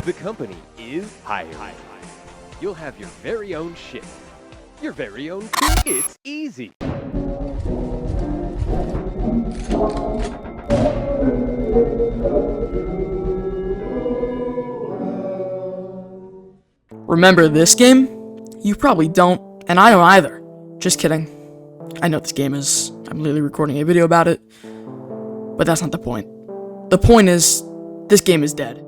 The company is hired. You'll have your very own ship. Your very own crew. It's easy. Remember this game? You probably don't, and I don't either. Just kidding. I know what this game is. I'm literally recording a video about it. But that's not the point. The point is, this game is dead.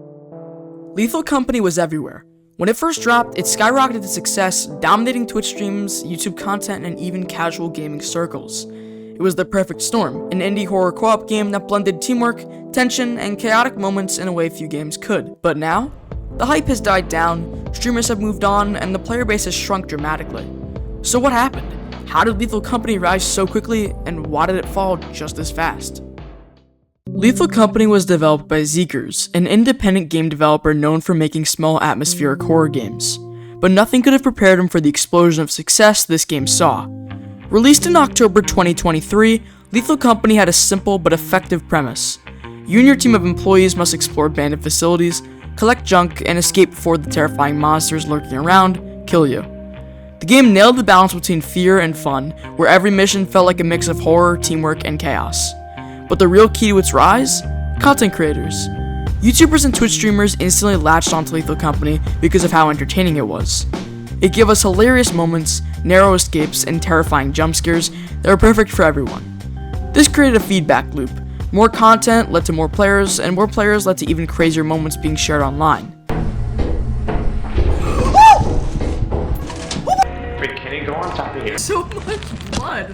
Lethal Company was everywhere. When it first dropped, it skyrocketed to success, dominating Twitch streams, YouTube content, and even casual gaming circles. It was the perfect storm, an indie horror co-op game that blended teamwork, tension, and chaotic moments in a way few games could. But now, the hype has died down, streamers have moved on, and the player base has shrunk dramatically. So what happened? How did Lethal Company rise so quickly, and why did it fall just as fast? Lethal Company was developed by Zeekers, an independent game developer known for making small atmospheric horror games. But nothing could have prepared them for the explosion of success this game saw. Released in October 2023, Lethal Company had a simple but effective premise. You and your team of employees must explore abandoned facilities, collect junk, and escape before the terrifying monsters lurking around kill you. The game nailed the balance between fear and fun, where every mission felt like a mix of horror, teamwork, and chaos. But the real key to its rise? Content creators. YouTubers and Twitch streamers instantly latched onto Lethal Company because of how entertaining it was. It gave us hilarious moments, narrow escapes, and terrifying jump scares that were perfect for everyone. This created a feedback loop. More content led to more players, and more players led to even crazier moments being shared online. Wait, can it go on top of here? So much blood.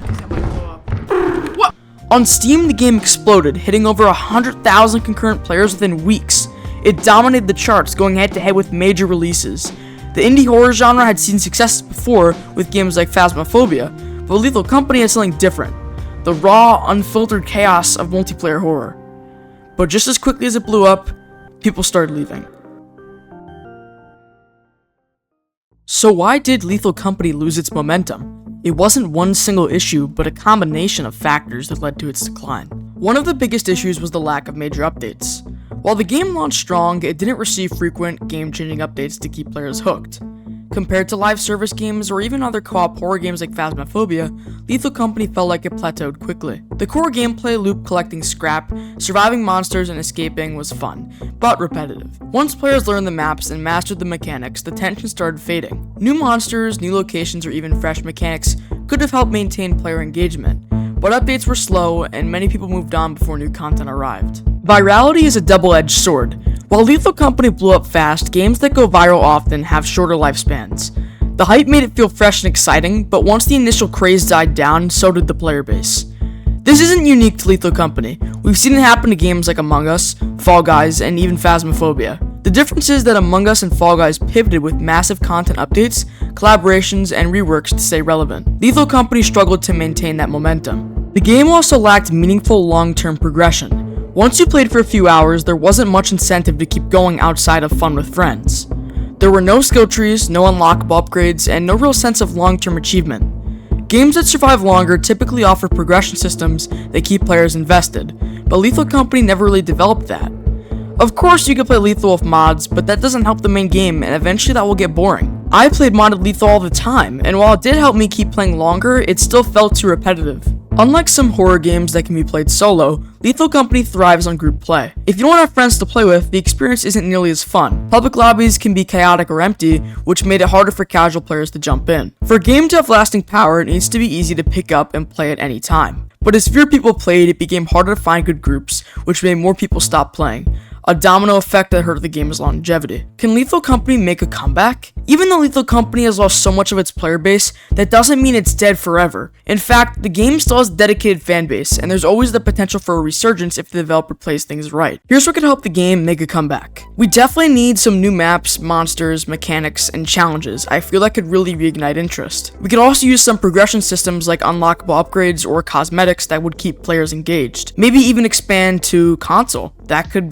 What? On Steam, the game exploded, hitting over 100,000 concurrent players within weeks. It dominated the charts, going head-to-head with major releases. The indie horror genre had seen successes before with games like Phasmophobia, but Lethal Company had something different. The raw, unfiltered chaos of multiplayer horror. But just as quickly as it blew up, people started leaving. So why did Lethal Company lose its momentum? It wasn't one single issue, but a combination of factors that led to its decline. One of the biggest issues was the lack of major updates. While the game launched strong, it didn't receive frequent, game-changing updates to keep players hooked. Compared to live service games or even other co-op horror games like Phasmophobia, Lethal Company felt like it plateaued quickly. The core gameplay loop collecting scrap, surviving monsters, and escaping was fun, but repetitive. Once players learned the maps and mastered the mechanics, the tension started fading. New monsters, new locations, or even fresh mechanics could have helped maintain player engagement, but updates were slow and many people moved on before new content arrived. Virality is a double-edged sword. While Lethal Company blew up fast, games that go viral often have shorter lifespans. The hype made it feel fresh and exciting, but once the initial craze died down, so did the player base. This isn't unique to Lethal Company. We've seen it happen to games like Among Us, Fall Guys, and even Phasmophobia. The difference is that Among Us and Fall Guys pivoted with massive content updates, collaborations, and reworks to stay relevant. Lethal Company struggled to maintain that momentum. The game also lacked meaningful long-term progression. Once you played for a few hours, there wasn't much incentive to keep going outside of fun with friends. There were no skill trees, no unlockable upgrades, and no real sense of long-term achievement. Games that survive longer typically offer progression systems that keep players invested, but Lethal Company never really developed that. Of course, you can play Lethal with mods, but that doesn't help the main game, and eventually that will get boring. I played modded Lethal all the time, and while it did help me keep playing longer, it still felt too repetitive. Unlike some horror games that can be played solo, Lethal Company thrives on group play. If you don't have friends to play with, the experience isn't nearly as fun. Public lobbies can be chaotic or empty, which made it harder for casual players to jump in. For a game to have lasting power, it needs to be easy to pick up and play at any time. But as fewer people played, it became harder to find good groups, which made more people stop playing. A domino effect that hurt the game's longevity. Can Lethal Company make a comeback? Even though Lethal Company has lost so much of its player base, that doesn't mean it's dead forever. In fact, the game still has a dedicated fan base, and there's always the potential for a resurgence if the developer plays things right. Here's what could help the game make a comeback. We definitely need some new maps, monsters, mechanics, and challenges. I feel that could really reignite interest. We could also use some progression systems like unlockable upgrades or cosmetics that would keep players engaged. Maybe even expand to console. That could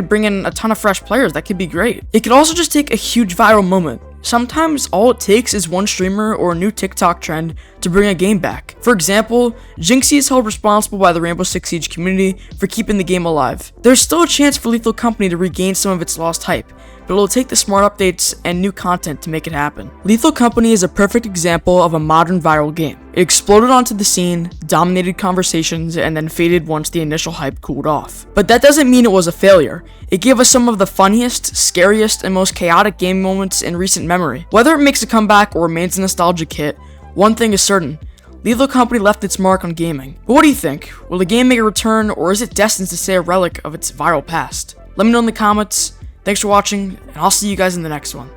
bring in a ton of fresh players. That could be great. It could also just take a huge viral moment. Sometimes all it takes is one streamer or a new TikTok trend to bring a game back. For example, Jinxie is held responsible by the Rainbow Six Siege community for keeping the game alive. There's still a chance for Lethal Company to regain some of its lost hype, but it'll take the smart updates and new content to make it happen. Lethal Company is a perfect example of a modern viral game. It exploded onto the scene, dominated conversations, and then faded once the initial hype cooled off. But that doesn't mean it was a failure. It gave us some of the funniest, scariest, and most chaotic game moments in recent memory. Whether it makes a comeback or remains a nostalgic hit, one thing is certain: Lethal Company left its mark on gaming. But what do you think? Will the game make a return, or is it destined to stay a relic of its viral past? Let me know in the comments. Thanks for watching, and I'll see you guys in the next one.